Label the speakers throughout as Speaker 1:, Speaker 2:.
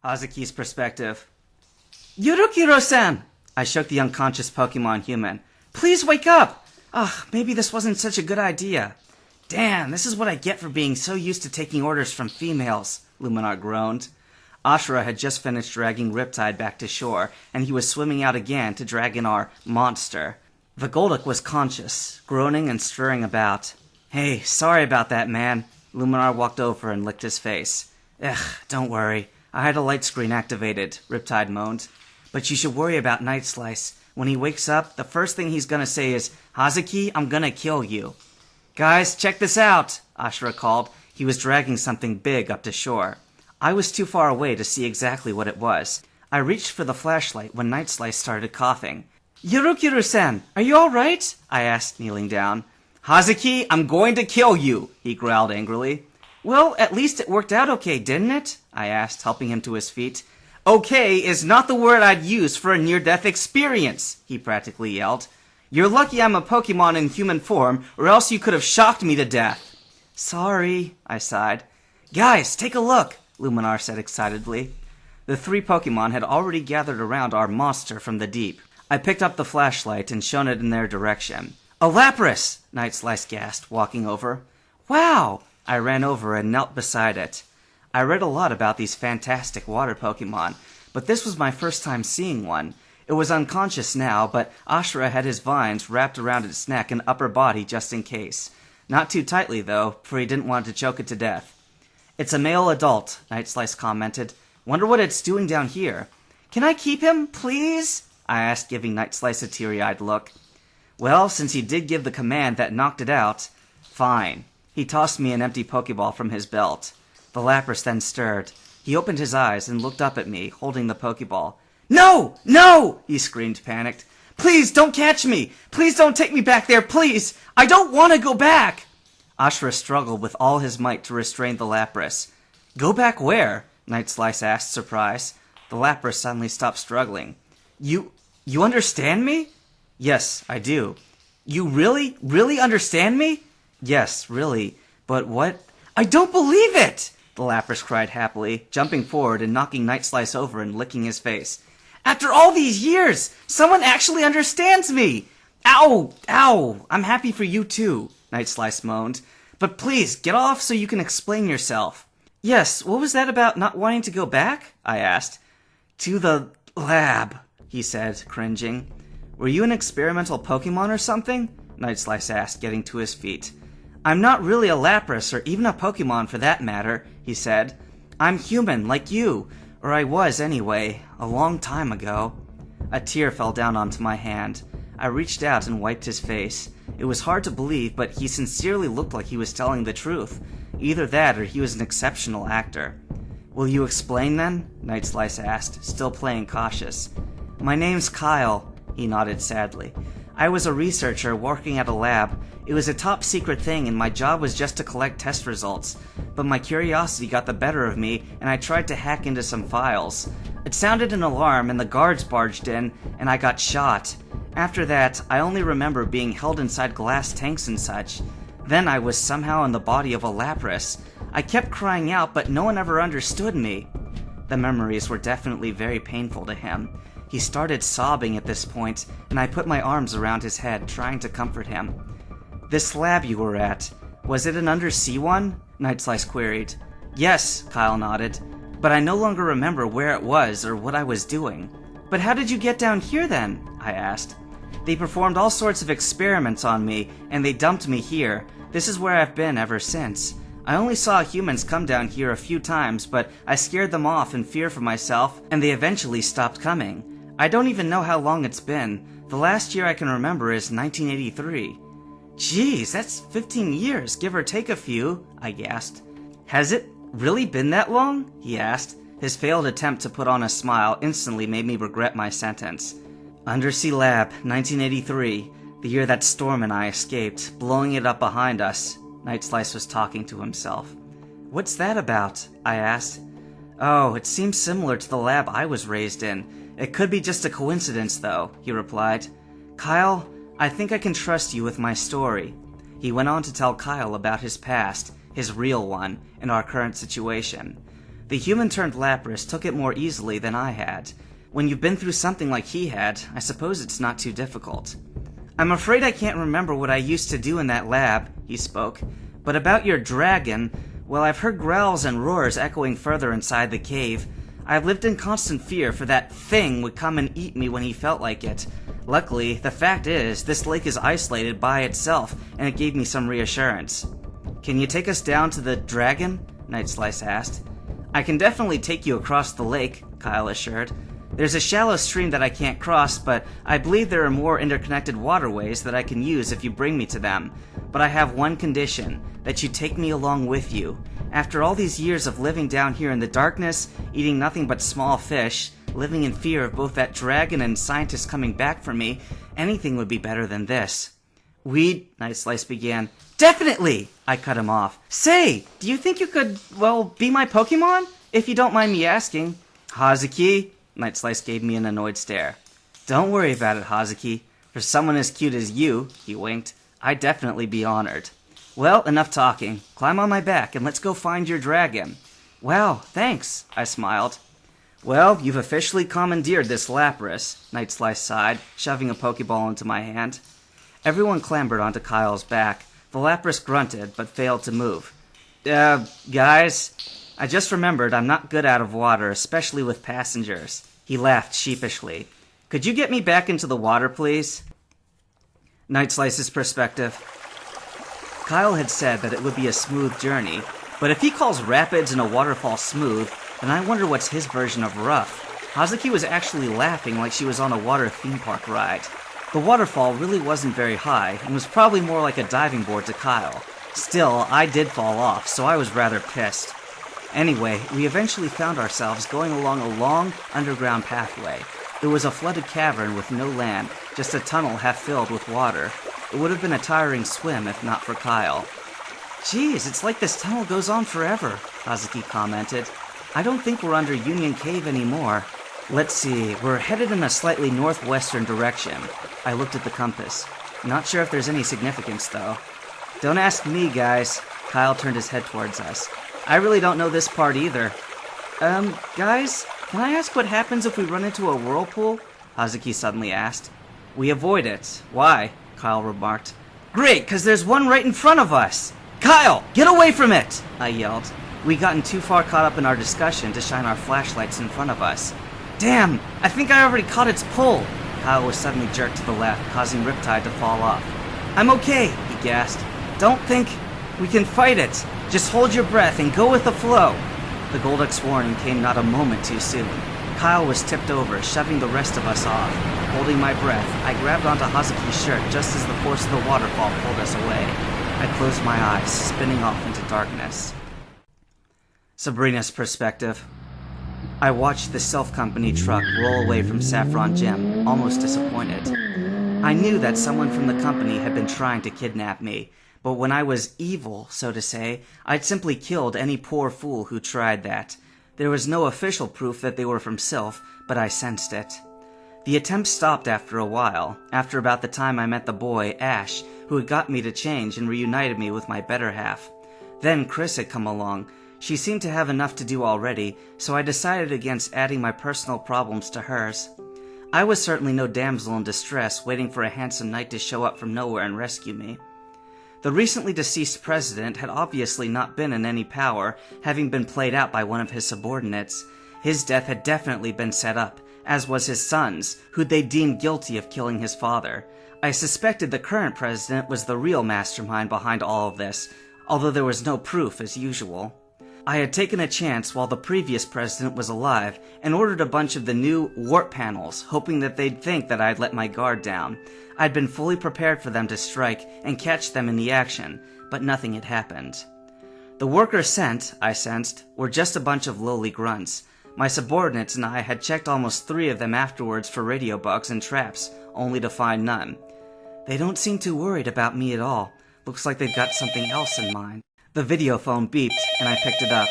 Speaker 1: Hazuki's perspective. Yurukiro-san! I shook the unconscious Pokemon human. Please wake up! Ugh, maybe this wasn't such a good idea. Damn, this is what I get for being so used to taking orders from females, Luminar groaned. Ashura had just finished dragging Riptide back to shore, and he was swimming out again to drag in our monster. The Golduck was conscious, groaning and stirring about. Hey, sorry about that, man. Luminar walked over and licked his face. Ugh, don't worry. I had a light screen activated, Riptide moaned. But you should worry about Night Slice. When he wakes up, the first thing he's gonna say is, Hazuki, I'm gonna kill you. Guys, check this out, Ashura called. He was dragging something big up to shore. I was too far away to see exactly what it was. I reached for the flashlight when Night Slice started coughing. Yurukiro-san, are you alright? I asked, kneeling down. Hazuki, I'm going to kill you, he growled angrily. Well, at least it worked out okay, didn't it? I asked, helping him to his feet. Okay is not the word I'd use for a near-death experience, he practically yelled. You're lucky I'm a Pokemon in human form, or else you could have shocked me to death. Sorry, I sighed. Guys, take a look, Luminar said excitedly. The 3 Pokemon had already gathered around our monster from the deep. I picked up the flashlight and shone it in their direction. A Lapras! Night Slice gasped, walking over. Wow! I ran over and knelt beside it. I read a lot about these fantastic water Pokemon, but this was my first time seeing one. It was unconscious now, but Ashura had his vines wrapped around its neck and upper body just in case. Not too tightly, though, for he didn't want to choke it to death. It's a male adult, Night Slice commented. Wonder what it's doing down here. Can I keep him, please? I asked, giving Night Slice a teary-eyed look. Well, since he did give the command that knocked it out, fine. He tossed me an empty Pokeball from his belt. The Lapras then stirred. He opened his eyes and looked up at me, holding the Pokeball. No! No! He screamed, panicked. Please, don't catch me! Please don't take me back there, please! I don't want to go back! Ashura struggled with all his might to restrain the Lapras. Go back where? Night Slice asked, surprised. The Lapras suddenly stopped struggling. You understand me? Yes, I do. You really understand me? Yes, really. But what? I don't believe it! The Lapras cried happily, jumping forward and knocking Night Slice over and licking his face. After all these years, someone actually understands me! Ow! Ow! I'm happy for you too, Night Slice moaned. But please, get off so you can explain yourself. Yes, what was that about not wanting to go back? I asked. To the lab, he said, cringing. Were you an experimental Pokemon or something? Night Slice asked, getting to his feet. I'm not really a Lapras, or even a Pokemon for that matter, he said. I'm human, like you. Or I was, anyway, a long time ago. A tear fell down onto my hand. I reached out and wiped his face. It was hard to believe, but he sincerely looked like he was telling the truth. Either that, or he was an exceptional actor. Will you explain, then? Night Slice asked, still playing cautious. My name's Kyle, he nodded sadly. I was a researcher working at a lab. It was a top-secret thing, and my job was just to collect test results. But my curiosity got the better of me, and I tried to hack into some files. It sounded an alarm, and the guards barged in, and I got shot. After that, I only remember being held inside glass tanks and such. Then I was somehow in the body of a Lapras. I kept crying out, but no one ever understood me. The memories were definitely very painful to him. He started sobbing at this point, and I put my arms around his head, trying to comfort him. This lab you were at, was it an undersea one? Night Slice queried. Yes, Kyle nodded, but I no longer remember where it was or what I was doing. But how did you get down here then? I asked. They performed all sorts of experiments on me, and they dumped me here. This is where I've been ever since. I only saw humans come down here a few times, but I scared them off in fear for myself, and they eventually stopped coming. I don't even know how long it's been. The last year I can remember is 1983. Geez, that's 15 years, give or take a few, I gasped. Has it really been that long? He asked. His failed attempt to put on a smile instantly made me regret my sentence. Undersea Lab, 1983, the year that Storm and I escaped, blowing it up behind us. Night Slice was talking to himself. What's that about? I asked. Oh, it seems similar to the lab I was raised in. It could be just a coincidence, though, he replied. Kyle, I think I can trust you with my story. He went on to tell Kyle about his past, his real one, and our current situation. The human-turned-Lapras took it more easily than I had. When you've been through something like he had, I suppose it's not too difficult. I'm afraid I can't remember what I used to do in that lab, he spoke. But about your dragon, well, I've heard growls and roars echoing further inside the cave. I've lived in constant fear for that thing would come and eat me when he felt like it. Luckily, the fact is, this lake is isolated by itself, and it gave me some reassurance. Can you take us down to the dragon? Night Slice asked. I can definitely take you across the lake, Kyle assured. There's a shallow stream that I can't cross, but I believe there are more interconnected waterways that I can use if you bring me to them. But I have one condition, that you take me along with you. After all these years of living down here in the darkness, eating nothing but small fish, living in fear of both that dragon and scientists coming back for me, anything would be better than this. Night Slice began. Definitely! I cut him off. Say, do you think you could, be my Pokemon? If you don't mind me asking. Hazuki? Night Slice gave me an annoyed stare. Don't worry about it, Hazuki. For someone as cute as you, he winked, I'd definitely be honored. Well, enough talking. Climb on my back and let's go find your dragon. Wow, thanks, I smiled. Well, you've officially commandeered this Lapras, Night Slice sighed, shoving a Pokeball into my hand. Everyone clambered onto Kyle's back. The Lapras grunted, but failed to move. Guys, I just remembered I'm not good out of water, especially with passengers. He laughed sheepishly. Could you get me back into the water, please? Night Slice's perspective. Kyle had said that it would be a smooth journey, but if he calls rapids and a waterfall smooth, then I wonder what's his version of rough. Hazuki was actually laughing like she was on a water theme park ride. The waterfall really wasn't very high, and was probably more like a diving board to Kyle. Still, I did fall off, so I was rather pissed. Anyway, we eventually found ourselves going along a long, underground pathway. It was a flooded cavern with no land, just a tunnel half filled with water. It would have been a tiring swim if not for Kyle. Geez, it's like this tunnel goes on forever, Hazuki commented. I don't think we're under Union Cave anymore. Let's see, we're headed in a slightly northwestern direction. I looked at the compass. Not sure if there's any significance, though. Don't ask me, guys. Kyle turned his head towards us. I really don't know this part either. Guys, can I ask what happens if we run into a whirlpool? Hazuki suddenly asked. We avoid it. Why? Kyle remarked. Great, 'cause there's one right in front of us! Kyle, get away from it! I yelled. We'd gotten too far caught up in our discussion to shine our flashlights in front of us. Damn, I think I already caught its pull! Kyle was suddenly jerked to the left, causing Riptide to fall off. I'm okay, he gasped. Don't think we can fight it. Just hold your breath and go with the flow. The Golduck's warning came not a moment too soon. Kyle was tipped over, shoving the rest of us off. Holding my breath, I grabbed onto Hazuki's shirt just as the force of the waterfall pulled us away. I closed my eyes, spinning off into darkness. Sabrina's perspective. I watched the Silph Company truck roll away from Saffron Gym, almost disappointed. I knew that someone from the company had been trying to kidnap me, but when I was evil, so to say, I'd simply killed any poor fool who tried that. There was no official proof that they were from Silph, but I sensed it. The attempt stopped after a while, after about the time I met the boy, Ash, who had got me to change and reunited me with my better half. Then Chris had come along. She seemed to have enough to do already, so I decided against adding my personal problems to hers. I was certainly no damsel in distress waiting for a handsome knight to show up from nowhere and rescue me. The recently deceased president had obviously not been in any power, having been played out by one of his subordinates. His death had definitely been set up, as was his son's, who they deemed guilty of killing his father. I suspected the current president was the real mastermind behind all of this, although there was no proof as usual. I had taken a chance while the previous president was alive and ordered a bunch of the new warp panels, hoping that they'd think that I'd let my guard down. I'd been fully prepared for them to strike and catch them in the action, but nothing had happened. The workers sent, I sensed, were just a bunch of lowly grunts. My subordinates and I had checked almost 3 of them afterwards for radio bugs and traps, only to find none. They don't seem too worried about me at all. Looks like they've got something else in mind. The video phone beeped, and I picked it up.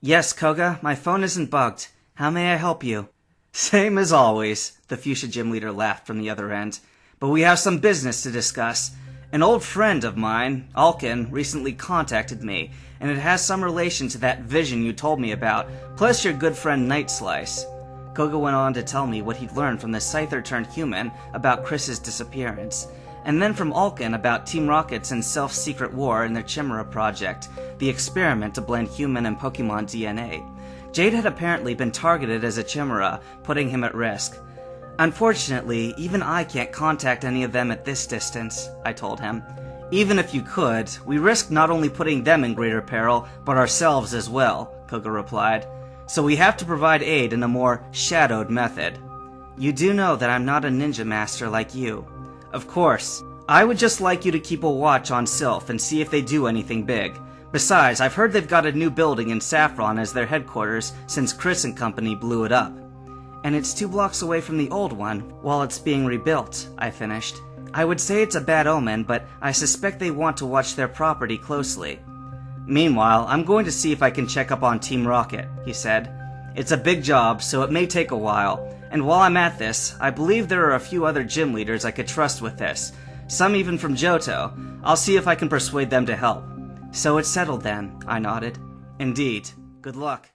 Speaker 1: Yes, Koga, my phone isn't bugged. How may I help you? Same as always, the Fuchsia Gym leader laughed from the other end. But we have some business to discuss. An old friend of mine, Alkin, recently contacted me, and it has some relation to that vision you told me about, plus your good friend Night Slice. Koga went on to tell me what he'd learned from the Scyther-turned-human about Chris's disappearance, and then from Alkin about Team Rocket's and Silph's secret war in their Chimera project, the experiment to blend human and Pokemon DNA. Jade had apparently been targeted as a Chimera, putting him at risk. Unfortunately, even I can't contact any of them at this distance, I told him. Even if you could, we risk not only putting them in greater peril, but ourselves as well, Koga replied. So we have to provide aid in a more shadowed method. You do know that I'm not a ninja master like you. Of course. I would just like you to keep a watch on Silph and see if they do anything big. Besides, I've heard they've got a new building in Saffron as their headquarters since Chris and company blew it up. And it's 2 blocks away from the old one, while it's being rebuilt, I finished. I would say it's a bad omen, but I suspect they want to watch their property closely. Meanwhile, I'm going to see if I can check up on Team Rocket, he said. It's a big job, so it may take a while, and while I'm at this, I believe there are a few other gym leaders I could trust with this, some even from Johto. I'll see if I can persuade them to help. So it's settled then, I nodded. Indeed. Good luck.